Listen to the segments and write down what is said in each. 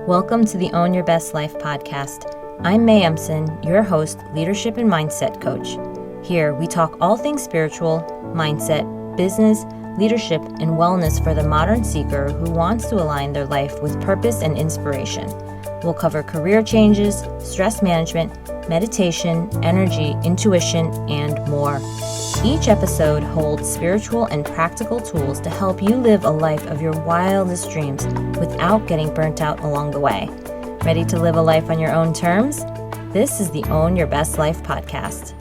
Welcome to the Own Your Best Life podcast. I'm May Emson, your host, leadership and mindset coach. Here, we talk all things spiritual, mindset, business, leadership, and wellness for the modern seeker who wants to align their life with purpose and inspiration. We'll cover career changes, stress management, meditation, energy, intuition, and more. Each episode holds spiritual and practical tools to help you live a life of your wildest dreams without getting burnt out along the way. Ready to live a life on your own terms? This is the Own Your Best Life podcast.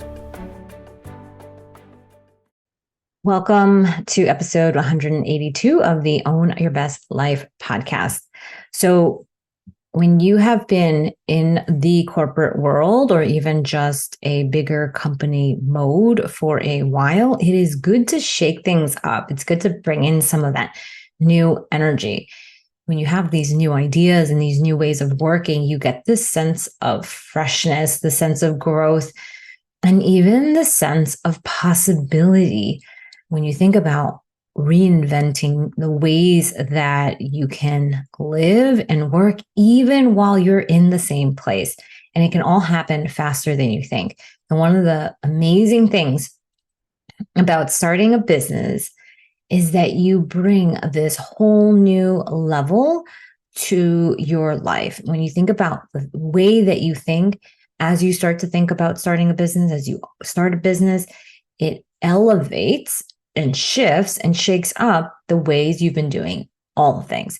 Welcome to episode 182 of the Own Your Best Life podcast. So, when you have been in the corporate world or even just a bigger company mode for a while, it is good to shake things up. It's good to bring in some of that new energy. When you have these new ideas and these new ways of working, you get this sense of freshness, the sense of growth, and even the sense of possibility. When you think about reinventing the ways that you can live and work even while you're in the same place. And it can all happen faster than you think. And one of the amazing things about starting a business is that you bring this whole new level to your life. When you think about the way that you think, as you start to think about starting a business, as you start a business, it elevates and shifts and shakes up the ways you've been doing all the things.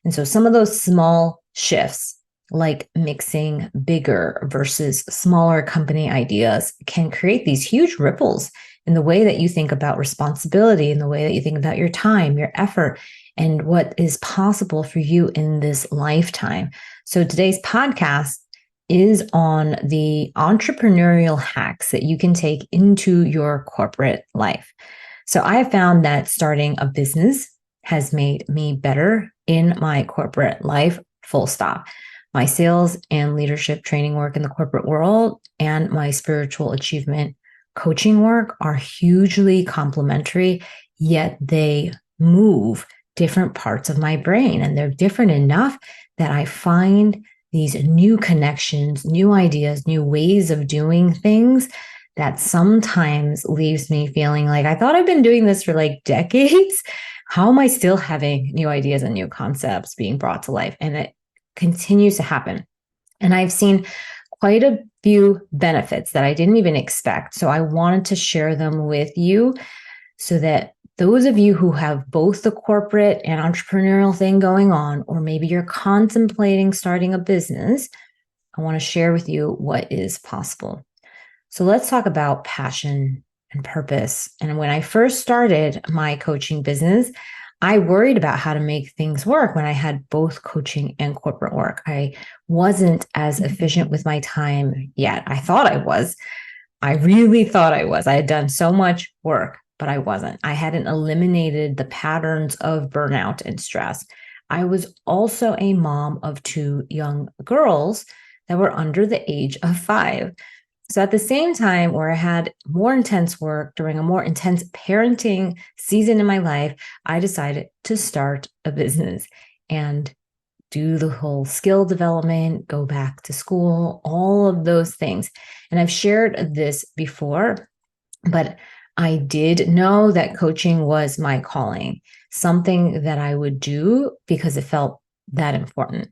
And so some of those small shifts, like mixing bigger versus smaller company ideas, can create these huge ripples in the way that you think about responsibility, in the way that you think about your time, your effort, and what is possible for you in this lifetime. So today's podcast is on the entrepreneurial hacks that you can take into your corporate life. So I have found that starting a business has made me better in my corporate life, full stop. My sales and leadership training work in the corporate world and my spiritual achievement coaching work are hugely complementary, yet they move different parts of my brain. And they're different enough that I find these new connections, new ideas, new ways of doing things that sometimes leaves me feeling like I thought I've been doing this for like decades. How am I still having new ideas and new concepts being brought to life? And it continues to happen. And I've seen quite a few benefits that I didn't even expect. So I wanted to share them with you so that those of you who have both the corporate and entrepreneurial thing going on, or maybe you're contemplating starting a business, I want to share with you what is possible. So let's talk about passion and purpose. And when I first started my coaching business, I worried about how to make things work when I had both coaching and corporate work. I wasn't as efficient with my time yet. I thought I was. I really thought I was. I had done so much work, but I wasn't. I hadn't eliminated the patterns of burnout and stress. I was also a mom of two young girls that were under the age of 5. So at the same time where I had more intense work during a more intense parenting season in my life, I decided to start a business and do the whole skill development, go back to school, all of those things. And I've shared this before, but I did know that coaching was my calling, something that I would do because it felt that important.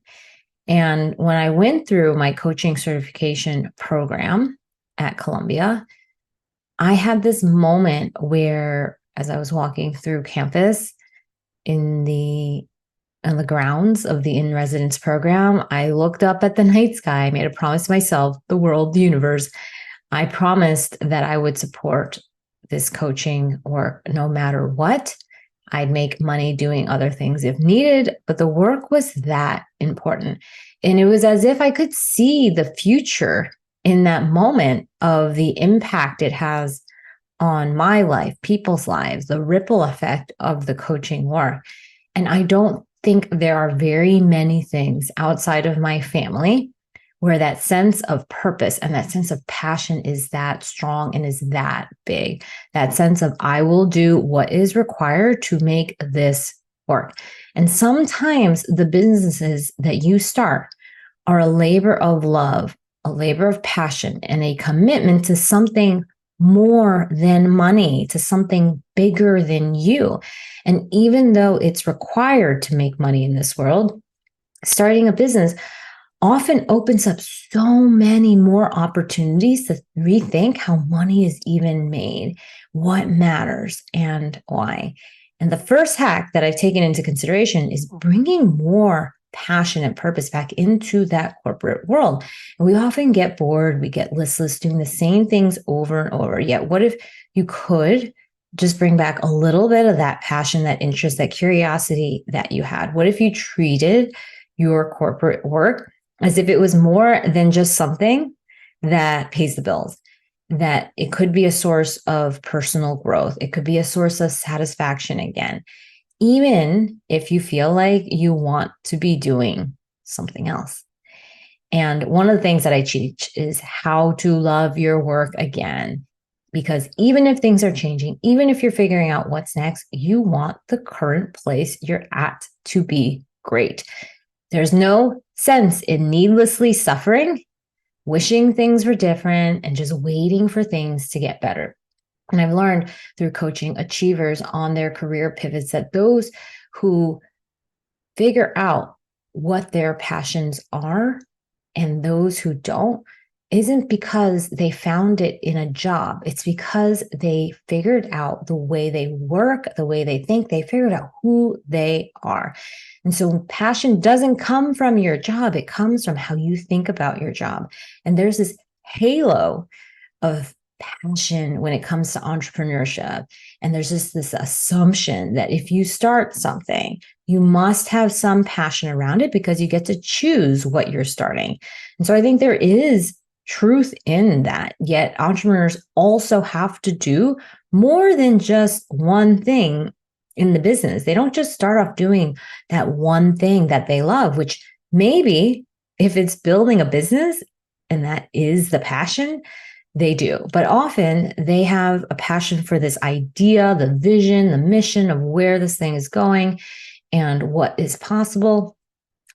And when I went through my coaching certification program at Columbia, I had this moment where, as I was walking through campus in the grounds of the in-residence program, I looked up at the night sky. I made a promise to myself, the world, the universe. I promised that I would support this coaching work no matter what. I'd make money doing other things if needed, but the work was that important. And it was as if I could see the future in that moment of the impact it has on my life, people's lives, the ripple effect of the coaching work. And I don't think there are very many things outside of my family where that sense of purpose and that sense of passion is that strong and is that big. That sense of I will do what is required to make this work. And sometimes the businesses that you start are a labor of love, a labor of passion, and a commitment to something more than money, to something bigger than you. And even though it's required to make money in this world, starting a business often opens up so many more opportunities to rethink how money is even made, what matters, and why. And the first hack that I've taken into consideration is bringing more passion and purpose back into that corporate world. And we often get bored, we get listless doing the same things over and over. Yet, what if you could just bring back a little bit of that passion, that interest, that curiosity that you had? What if you treated your corporate work as if it was more than just something that pays the bills, that it could be a source of personal growth? It could be a source of satisfaction again, even if you feel like you want to be doing something else. And one of the things that I teach is how to love your work again. Because even if things are changing, even if you're figuring out what's next, you want the current place you're at to be great. There's no sense in needlessly suffering, wishing things were different, and just waiting for things to get better. And I've learned through coaching achievers on their career pivots that those who figure out what their passions are and those who don't isn't because they found it in a job. It's because they figured out the way they work, the way they think, they figured out who they are. And so passion doesn't come from your job. It comes from how you think about your job. And there's this halo of passion when it comes to entrepreneurship. And there's just this assumption that if you start something, you must have some passion around it because you get to choose what you're starting. And so I think there is truth in that. Yet entrepreneurs also have to do more than just one thing in the business. They don't just start off doing that one thing that they love, which maybe if it's building a business and that is the passion, they do. But often they have a passion for this idea, the vision, the mission of where this thing is going and what is possible.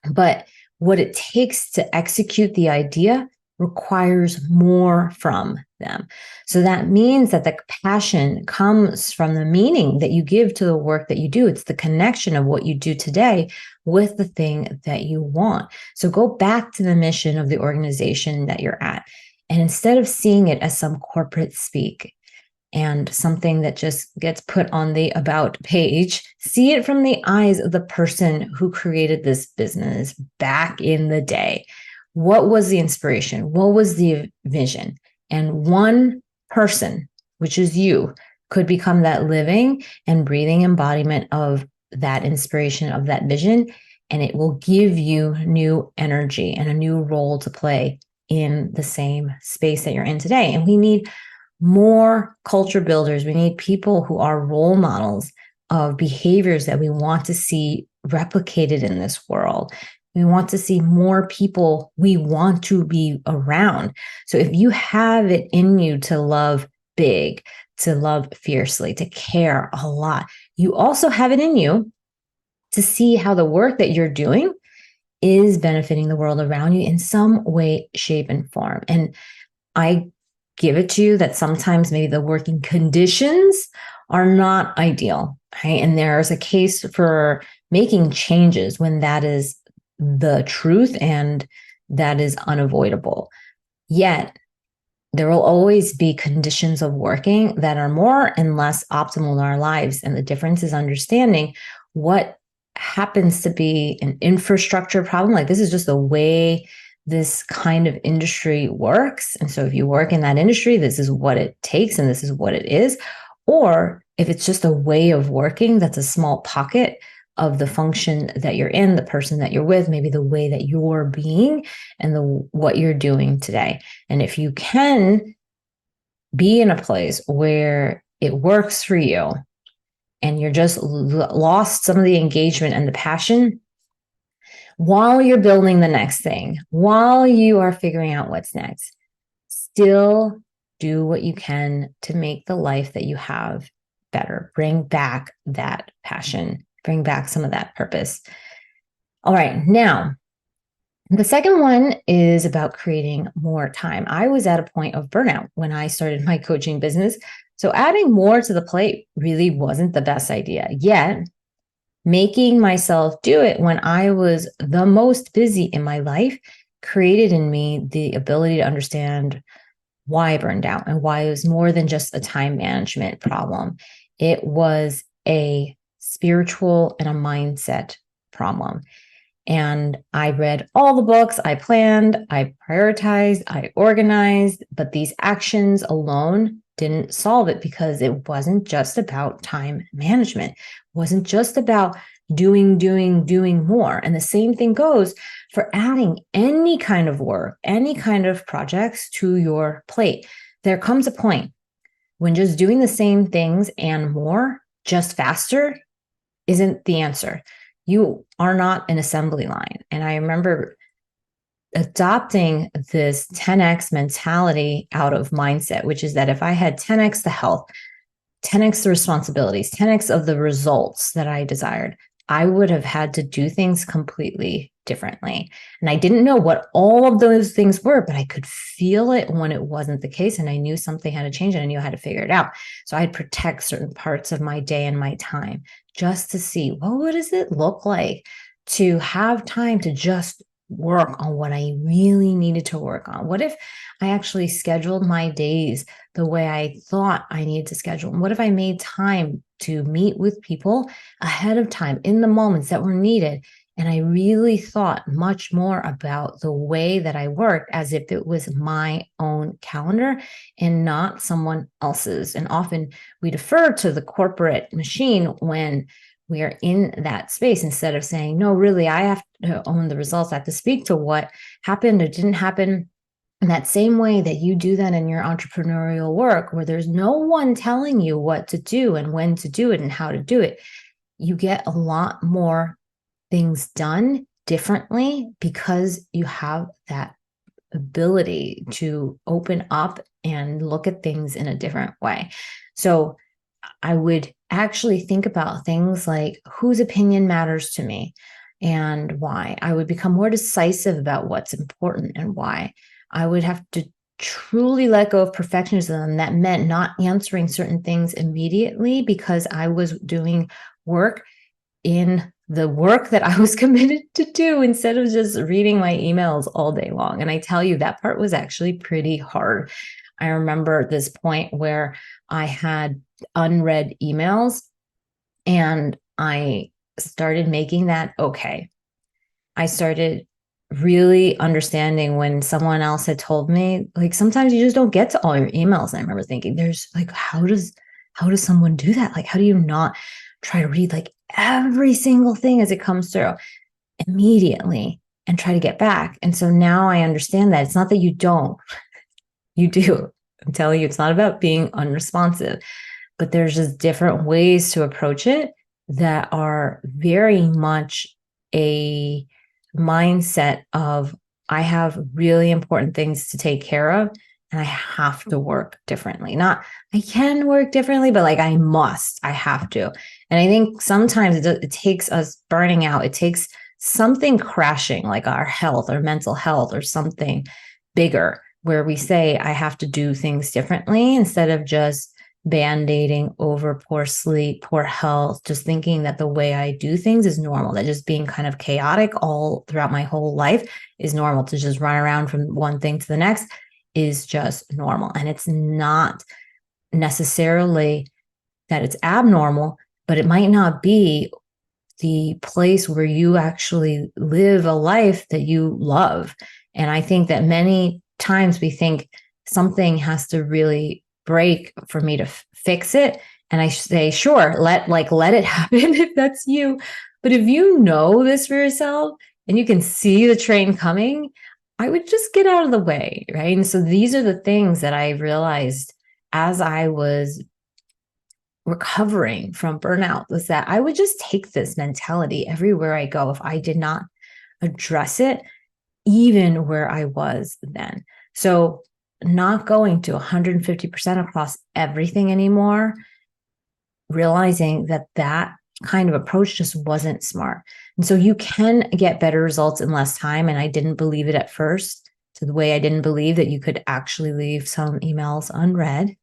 But what it takes to execute the idea requires more from them. So that means that the passion comes from the meaning that you give to the work that you do. It's the connection of what you do today with the thing that you want. So go back to the mission of the organization that you're at. And instead of seeing it as some corporate speak and something that just gets put on the about page, see it from the eyes of the person who created this business back in the day. What was the inspiration? What was the vision? And one person, which is you, could become that living and breathing embodiment of that inspiration, of that vision. And it will give you new energy and a new role to play in the same space that you're in today. And we need more culture builders. We need people who are role models of behaviors that we want to see replicated in this world. We want to see more people we want to be around. So if you have it in you to love big, to love fiercely, to care a lot, you also have it in you to see how the work that you're doing is benefiting the world around you in some way, shape, and form. And I give it to you that sometimes maybe the working conditions are not ideal, right? And there's a case for making changes when that is the truth and that is unavoidable. Yet, there will always be conditions of working that are more and less optimal in our lives. And the difference is understanding what happens to be an infrastructure problem. Like this is just the way this kind of industry works. And so if you work in that industry, this is what it takes and this is what it is. Or if it's just a way of working, that's a small pocket of the function that you're in, the person that you're with, maybe the way that you're being and what you're doing today. And if you can be in a place where it works for you and you're just lost some of the engagement and the passion, while you're building the next thing, while you are figuring out what's next, still do what you can to make the life that you have better. Bring back that passion bring back some of that purpose. All right. Now, the second one is about creating more time. I was at a point of burnout when I started my coaching business. So adding more to the plate really wasn't the best idea. Yet, making myself do it when I was the most busy in my life created in me the ability to understand why I burned out and why it was more than just a time management problem. It was a spiritual and a mindset problem. And I read all the books, I planned, I prioritized, I organized, but these actions alone didn't solve it because it wasn't just about time management. It wasn't just about doing more. And the same thing goes for adding any kind of work, any kind of projects to your plate. There comes a point when just doing the same things and more, just faster, isn't the answer. You are not an assembly line. And I remember adopting this 10x mentality out of mindset, which is that if I had 10x the health, 10x the responsibilities, 10x of the results that I desired, I would have had to do things completely differently. And I didn't know what all of those things were, but I could feel it when it wasn't the case. And I knew something had to change and I knew how to figure it out. So I'd protect certain parts of my day and my time just to see, well, what does it look like to have time to just work on what I really needed to work on? What if I actually scheduled my days the way I thought I needed to schedule? And what if I made time to meet with people ahead of time in the moments that were needed? And I really thought much more about the way that I worked as if it was my own calendar and not someone else's. And often we defer to the corporate machine when we are in that space instead of saying, no, really, I have to own the results. I have to speak to what happened or didn't happen. In that same way that you do that in your entrepreneurial work, where there's no one telling you what to do and when to do it and how to do it, you get a lot more things done differently because you have that ability to open up and look at things in a different way. So I would actually think about things like whose opinion matters to me and why. I would become more decisive about what's important and why. I would have to truly let go of perfectionism. That meant not answering certain things immediately because I was doing work in the work that I was committed to do instead of just reading my emails all day long. And I tell you, that part was actually pretty hard. I remember this point where I had unread emails and I started making that okay. I started really understanding when someone else had told me, like, sometimes you just don't get to all your emails. And I remember thinking, there's like, how does someone do that? Like, how do you not try to read like every single thing as it comes through immediately and try to get back? And so now I understand that it's not that you don't, you do. I'm telling you, it's not about being unresponsive, but there's just different ways to approach it that are very much a mindset of, I have really important things to take care of and I have to work differently. Not I can work differently, but like I have to. And I think sometimes it takes us burning out. It takes something crashing, like our health or mental health or something bigger, where we say, I have to do things differently instead of just band-aiding over poor sleep, poor health, just thinking that the way I do things is normal, that just being kind of chaotic all throughout my whole life is normal, to just run around from one thing to the next is just normal. And it's not necessarily that it's abnormal, but it might not be the place where you actually live a life that you love. And I think that many times we think something has to really break for me to fix it. And I say, sure, let it happen if that's you. But if you know this for yourself and you can see the train coming, I would just get out of the way, right? And so these are the things that I realized as I was recovering from burnout, was that I would just take this mentality everywhere I go if I did not address it, even where I was then. So not going to 150% across everything anymore, realizing that kind of approach just wasn't smart. And so you can get better results in less time. And I didn't believe it at first, to the way I didn't believe that you could actually leave some emails unread.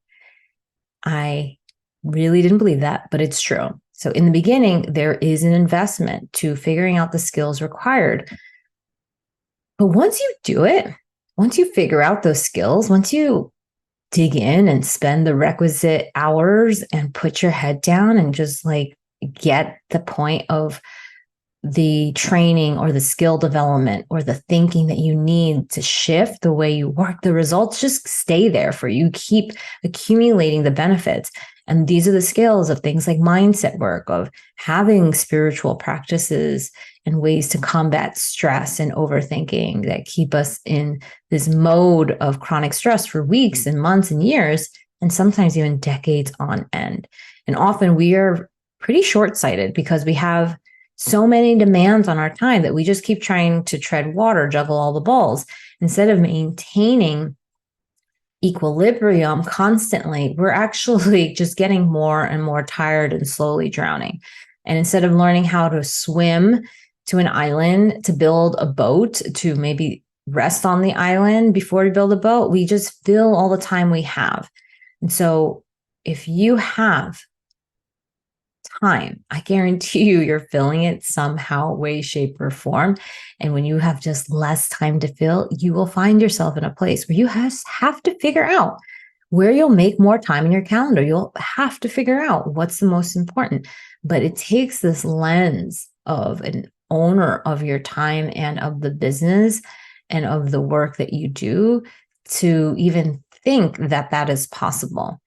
I really didn't believe that, but it's true. So in the beginning, there is an investment to figuring out the skills required. But once you do it, once you figure out those skills, once you dig in and spend the requisite hours and put your head down and just like get the point of the training or the skill development or the thinking that you need to shift the way you work, the results just stay there for you. Keep accumulating the benefits. And these are the skills of things like mindset work, of having spiritual practices and ways to combat stress and overthinking that keep us in this mode of chronic stress for weeks and months and years, and sometimes even decades on end. And often we are pretty short-sighted because we have so many demands on our time that we just keep trying to tread water, juggle all the balls. Instead of maintaining equilibrium constantly, we're actually just getting more and more tired and slowly drowning. And instead of learning how to swim to an island, to build a boat, to maybe rest on the island before we build a boat, we just fill all the time we have. And so if you have time, I guarantee you're filling it somehow, way, shape, or form. And when you have just less time to fill, you will find yourself in a place where you have to figure out where you'll make more time in your calendar. You'll have to figure out what's the most important. But it takes this lens of an owner of your time and of the business and of the work that you do to even think that that is possible.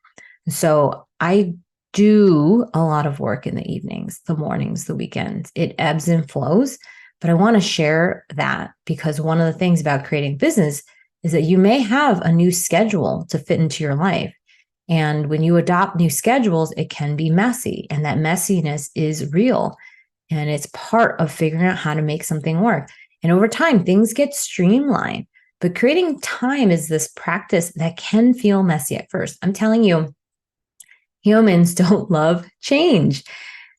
So I do a lot of work in the evenings, the mornings, the weekends. It ebbs and flows, but I want to share that because one of the things about creating business is that you may have a new schedule to fit into your life. And when you adopt new schedules, it can be messy, and that messiness is real. And it's part of figuring out how to make something work. And over time, things get streamlined. But creating time is this practice that can feel messy at first. I'm telling you, humans don't love change.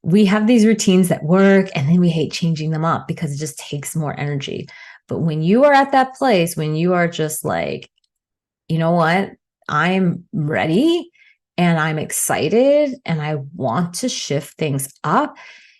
We have these routines that work, and then we hate changing them up because it just takes more energy. But when you are at that place, when you are just like, you know what, I'm ready and I'm excited and I want to shift things up,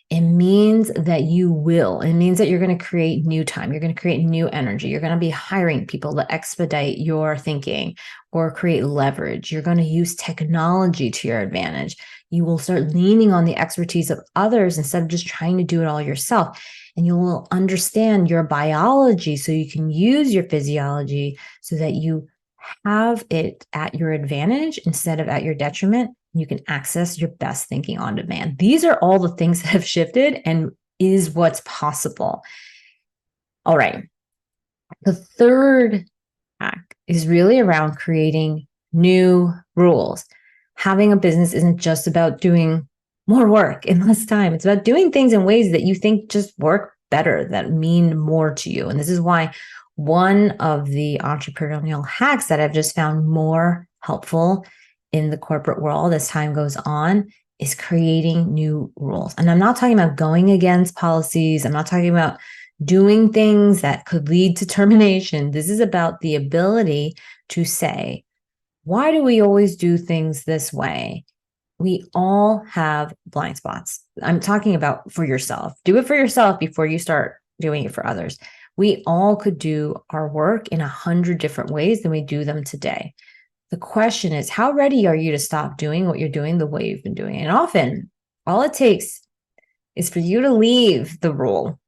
it means that you will. It means that you're going to create new time. You're going to create new energy. You're going to be hiring people to expedite your thinking or create leverage. You're going to use technology to your advantage. You will start leaning on the expertise of others instead of just trying to do it all yourself. And you will understand your biology so you can use your physiology so that you have it at your advantage instead of at your detriment. You can access your best thinking on demand. These are all the things that have shifted and is what's possible. All right. The third hack is really around creating new rules. Having a business isn't just about doing more work in less time. It's about doing things in ways that you think just work better, that mean more to you. And this is why one of the entrepreneurial hacks that I've just found more helpful in the corporate world as time goes on is creating new rules. And I'm not talking about going against policies. I'm not talking about doing things that could lead to termination. This is about the ability to say, why do we always do things this way? We all have blind spots. I'm talking about for yourself. Do it for yourself before you start doing it for others. We all could do our work in 100 different ways than we do them today. The question is, how ready are you to stop doing what you're doing the way you've been doing it? And often, all it takes is for you to leave the rule,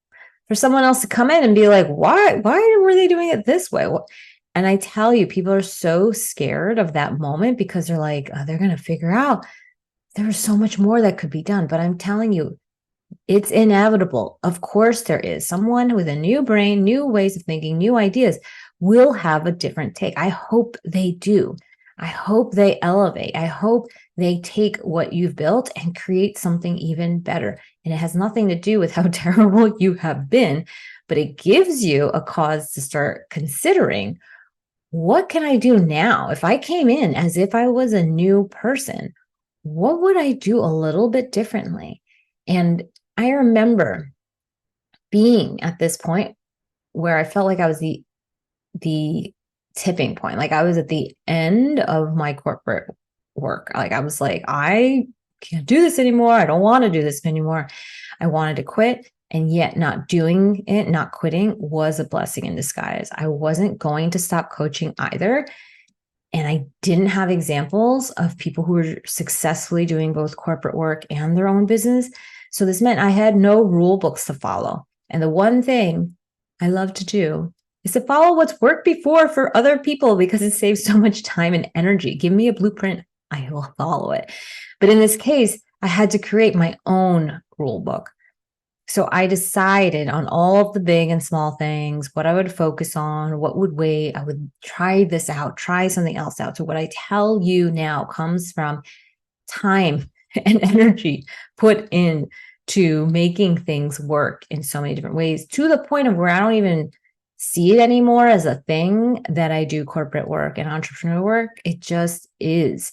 for someone else to come in and be like, why were they doing it this way? And I tell you, people are so scared of that moment because they're like, oh, they're going to figure out there's so much more that could be done. But I'm telling you, it's inevitable. Of course there is. Someone with a new brain, new ways of thinking, new ideas will have a different take. I hope they do. I hope they elevate. I hope they take what you've built and create something even better. And it has nothing to do with how terrible you have been, but it gives you a cause to start considering, what can I do now? If I came in as if I was a new person, what would I do a little bit differently? And I remember being at this point where I felt like I was the tipping point. Like I was at the end of my corporate work. Like I was like, I can't do this anymore. I don't want to do this anymore. I wanted to quit. And yet not doing it, not quitting was a blessing in disguise. I wasn't going to stop coaching either. And I didn't have examples of people who were successfully doing both corporate work and their own business. So this meant I had no rule books to follow. And the one thing I love to do is to follow what's worked before for other people because it saves so much time and energy. Give me a blueprint, I will follow it. But in this case, I had to create my own rule book. So I decided on all of the big and small things, what I would focus on, what would wait. I would try this out, try something else out. So what I tell you now comes from time and energy put in to making things work in so many different ways, to the point of where I don't even see it anymore as a thing that I do corporate work and entrepreneurial work. It just is.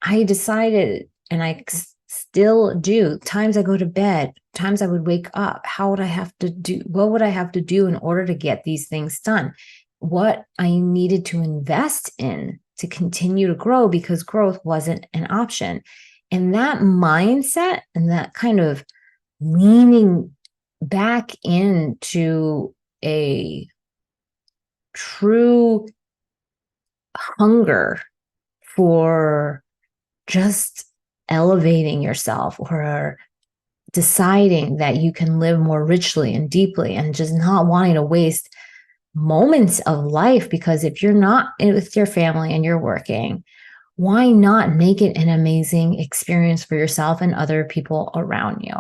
I decided, and I still do, times I go to bed, times I would wake up, how would I have to do, what would I have to do in order to get these things done? What I needed to invest in to continue to grow, because growth wasn't an option. And that mindset and that kind of leaning back into a true hunger for just elevating yourself, or deciding that you can live more richly and deeply, and just not wanting to waste moments of life. Because if you're not with your family and you're working, why not make it an amazing experience for yourself and other people around you?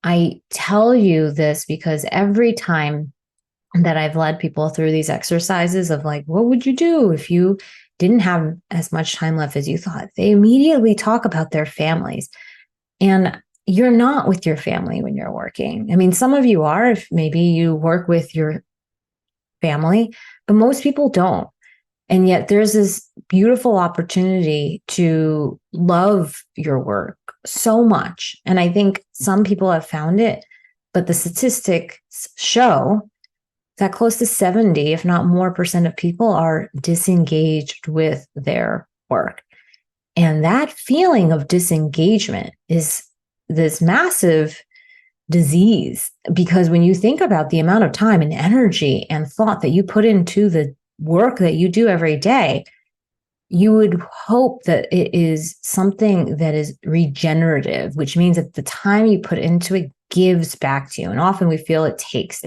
I tell you this because every time that I've led people through these exercises of like, what would you do if you didn't have as much time left as you thought? They immediately talk about their families. And you're not with your family when you're working. I mean, some of you are, if maybe you work with your family, but most people don't. And yet there's this beautiful opportunity to love your work so much. And I think some people have found it, but the statistics show that close to 70, if not more percent of people are disengaged with their work. And that feeling of disengagement is this massive disease, because when you think about the amount of time and energy and thought that you put into the work that you do every day, you would hope that it is something that is regenerative, which means that the time you put into it gives back to you. And often we feel it takes.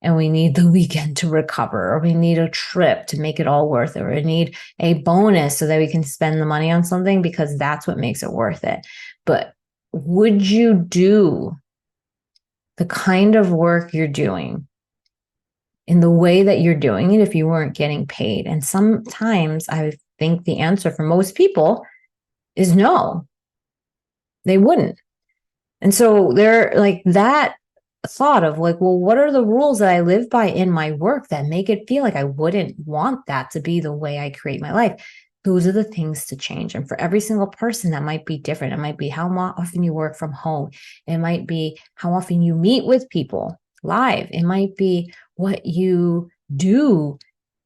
And we need the weekend to recover, or we need a trip to make it all worth it, or we need a bonus so that we can spend the money on something, because that's what makes it worth it. But would you do the kind of work you're doing in the way that you're doing it if you weren't getting paid? And sometimes I think the answer for most people is no, they wouldn't. And so they're like, that thought of like, well, what are the rules that I live by in my work that make it feel like I wouldn't want that to be the way I create my life? Those are the things to change. And for every single person, that might be different. It might be how often you work from home. It might be how often you meet with people live. It might be what you do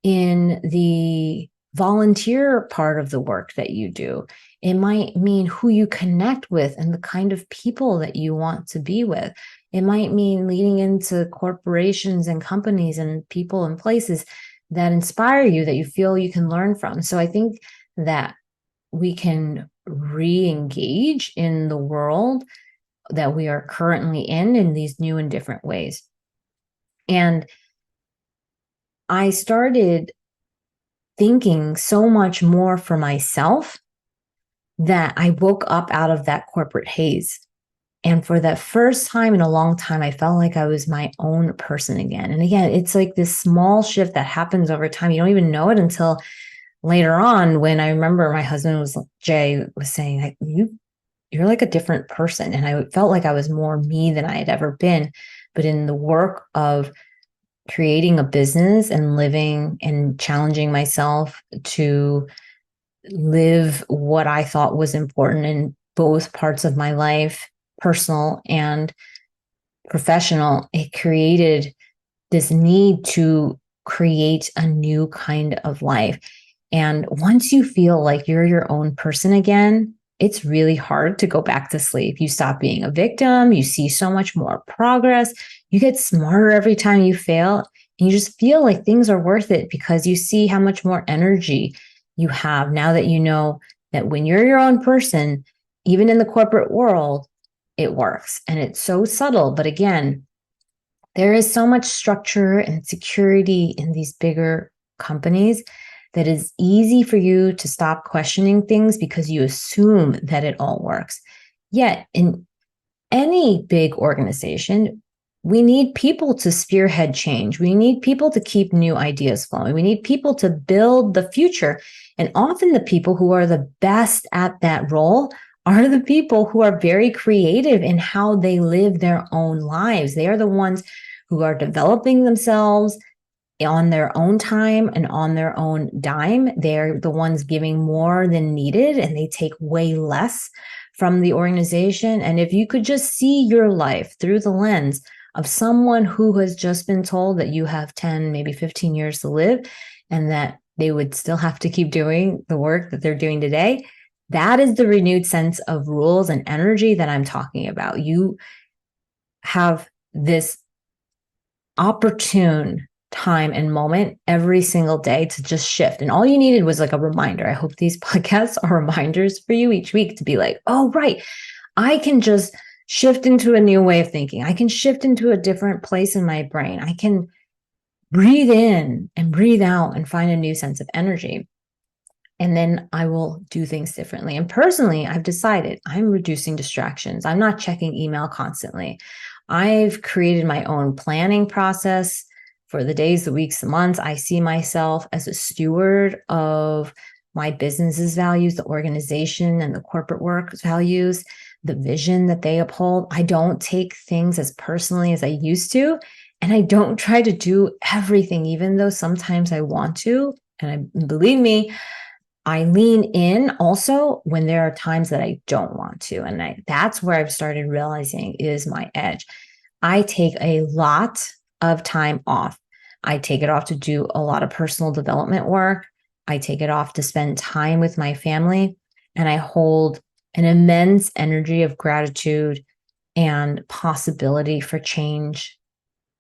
in the volunteer part of the work that you do. It might mean who you connect with and the kind of people that you want to be with. It might mean leading into corporations and companies and people and places that inspire you, that you feel you can learn from. So I think that we can re-engage in the world that we are currently in these new and different ways. And I started thinking so much more for myself that I woke up out of that corporate haze. And for that first time in a long time, I felt like I was my own person again. And again, it's like this small shift that happens over time. You don't even know it until later on, when I remember my husband Jay was saying, like, you're like a different person. And I felt like I was more me than I had ever been. But in the work of creating a business and living and challenging myself to live what I thought was important and both parts of my life, personal and professional, it created this need to create a new kind of life. And once you feel like you're your own person again, it's really hard to go back to sleep. You stop being a victim. You see so much more progress. You get smarter every time you fail. And you just feel like things are worth it because you see how much more energy you have now that you know that when you're your own person, even in the corporate world, it works. And it's so subtle. But again, there is so much structure and security in these bigger companies that it's easy for you to stop questioning things because you assume that it all works. Yet in any big organization, we need people to spearhead change. We need people to keep new ideas flowing. We need people to build the future. And often the people who are the best at that role are the people who are very creative in how they live their own lives. They are the ones who are developing themselves on their own time and on their own dime. They're the ones giving more than needed, and they take way less from the organization. And if you could just see your life through the lens of someone who has just been told that you have 10, maybe 15 years to live, and that they would still have to keep doing the work that they're doing today, that is the renewed sense of rules and energy that I'm talking about. You have this opportune time and moment every single day to just shift. And all you needed was like a reminder. I hope these podcasts are reminders for you each week to be like, oh, right, I can just shift into a new way of thinking. I can shift into a different place in my brain. I can breathe in and breathe out and find a new sense of energy. And then I will do things differently. And personally, I've decided I'm reducing distractions. I'm not checking email constantly. I've created my own planning process for the days, the weeks, the months. I see myself as a steward of my business's values, the organization and the corporate work values, the vision that they uphold. I don't take things as personally as I used to. And I don't try to do everything, even though sometimes I want to. And believe me, I lean in also when there are times that I don't want to. And that's where I've started realizing is my edge. I take a lot of time off. I take it off to do a lot of personal development work. I take it off to spend time with my family. And I hold an immense energy of gratitude and possibility for change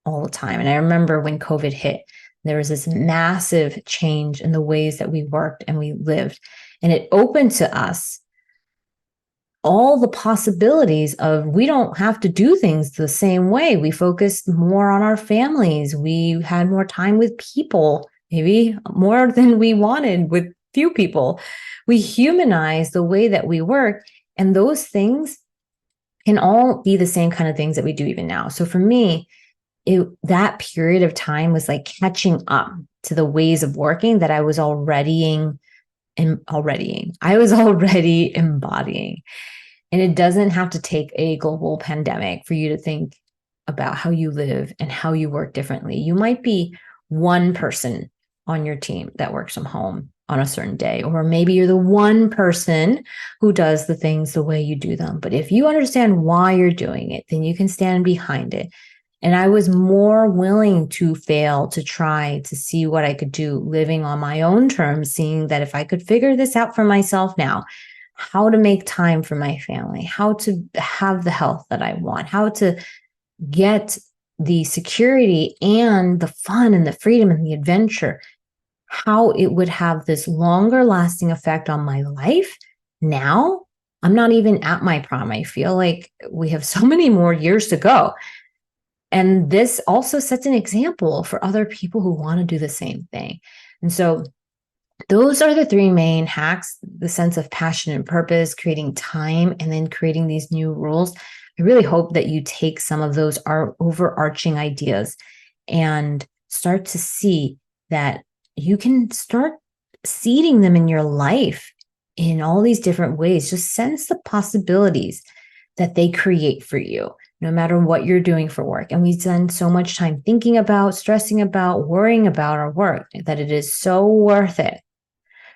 all the time. And I remember when COVID hit, there was this massive change in the ways that we worked and we lived. And it opened to us all the possibilities of we don't have to do things the same way. We focused more on our families. We had more time with people, maybe more than we wanted with few people. We humanized the way that we work. And those things can all be the same kind of things that we do even now. So for me, that period of time was like catching up to the ways of working that I was already embodying. And it doesn't have to take a global pandemic for you to think about how you live and how you work differently. You might be one person on your team that works from home on a certain day, or maybe you're the one person who does the things the way you do them. But if you understand why you're doing it, then you can stand behind it. And I was more willing to fail, to try to see what I could do living on my own terms, seeing that if I could figure this out for myself now, how to make time for my family, how to have the health that I want, how to get the security and the fun and the freedom and the adventure, how it would have this longer lasting effect on my life. Now, I'm not even at my prime. I feel like we have so many more years to go. And this also sets an example for other people who want to do the same thing. And so those are the three main hacks: the sense of passion and purpose, creating time, and then creating these new rules. I really hope that you take some of those overarching ideas and start to see that you can start seeding them in your life in all these different ways. Just sense the possibilities that they create for you, no matter what you're doing for work. And we spend so much time thinking about, stressing about, worrying about our work that it is so worth it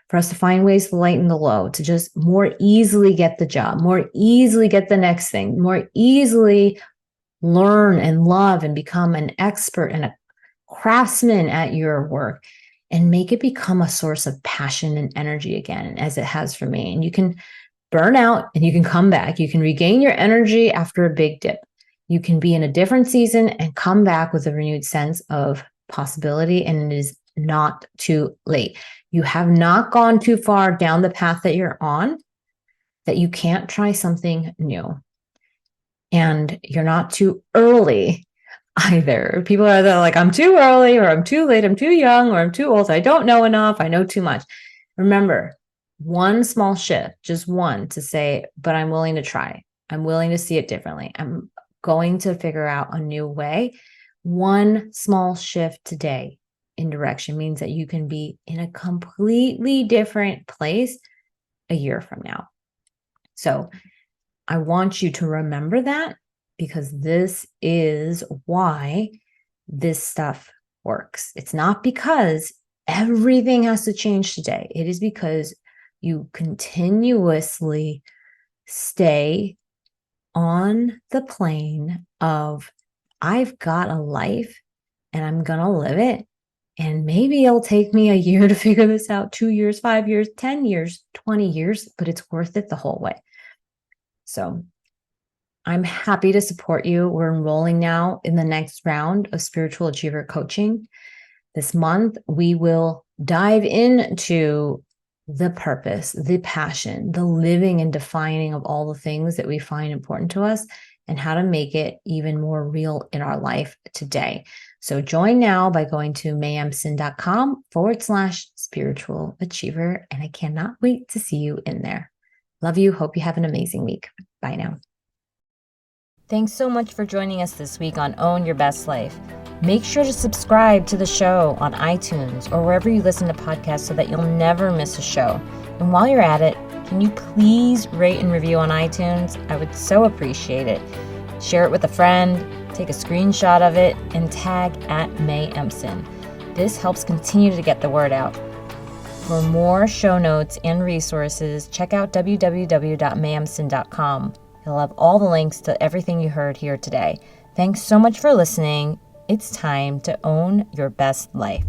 for us to find ways to lighten the load, to just more easily get the job, more easily get the next thing, more easily learn and love and become an expert and a craftsman at your work, and make it become a source of passion and energy again, as it has for me. And you can burn out and you can come back. You can regain your energy after a big dip. You can be in a different season and come back with a renewed sense of possibility, and it is not too late. You have not gone too far down the path that you're on that you can't try something new. And you're not too early either. People are like, I'm too early, or I'm too late, I'm too young, or I'm too old, I don't know enough, I know too much. Remember, one small shift, just one, to say, but I'm willing to try. I'm willing to see it differently. I'm going to figure out a new way. One small shift today in direction means that you can be in a completely different place a year from now. So I want you to remember that, because this is why this stuff works. It's not because everything has to change today. It is because you continuously stay on the plane of, I've got a life and I'm going to live it. And maybe it'll take me a year to figure this out, 2 years, 5 years, 10 years, 20 years, but it's worth it the whole way. So I'm happy to support you. We're enrolling now in the next round of Spiritual Achiever Coaching. This month, we will dive into the purpose, the passion, the living and defining of all the things that we find important to us, and how to make it even more real in our life today. So join now by going to mayemson.com/spiritual achiever. And I cannot wait to see you in there. Love you. Hope you have an amazing week. Bye now. Thanks so much for joining us this week on Own Your Best Life. Make sure to subscribe to the show on iTunes or wherever you listen to podcasts so that you'll never miss a show. And while you're at it, can you please rate and review on iTunes? I would so appreciate it. Share it with a friend, take a screenshot of it, and tag @MayEmson. This helps continue to get the word out. For more show notes and resources, check out www.mayemson.com. You'll have all the links to everything you heard here today. Thanks so much for listening. It's time to own your best life.